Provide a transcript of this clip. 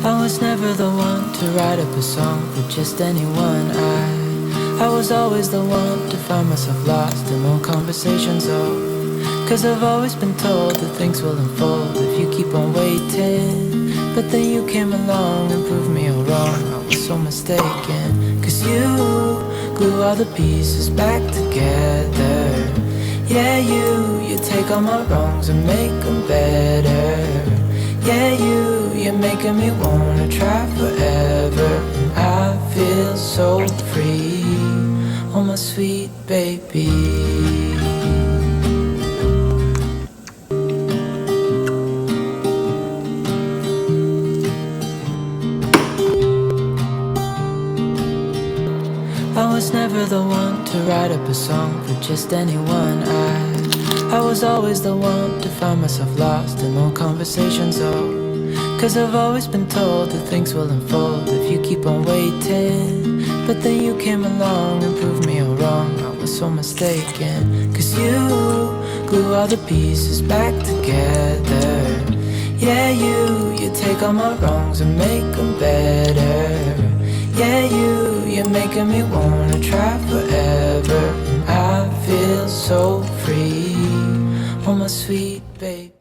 I was never the one to write up a song for just anyone. I was always the one to find myself lost in more conversations. Oh, 'cause I've always been told that things will unfold if you keep on waiting. But then you came along and proved me all wrong. I was so mistaken, 'cause you glue all the pieces back together. Yeah, you take all my wrongs and make them better. Yeah, you're making me wanna try forever. And I feel so free, oh my sweet baby. I was never the one to write up a song for just anyone. I was always the one to find myself lost in more conversations. Oh, 'cause I've always been told that things will unfold if you keep on waiting. But then you came along and proved me all wrong. I was so mistaken, 'cause you glue all the pieces back together. Yeah, you take all my wrongs and make them better. Yeah, you're making me wanna try forever. And I feel so free, oh my sweet baby.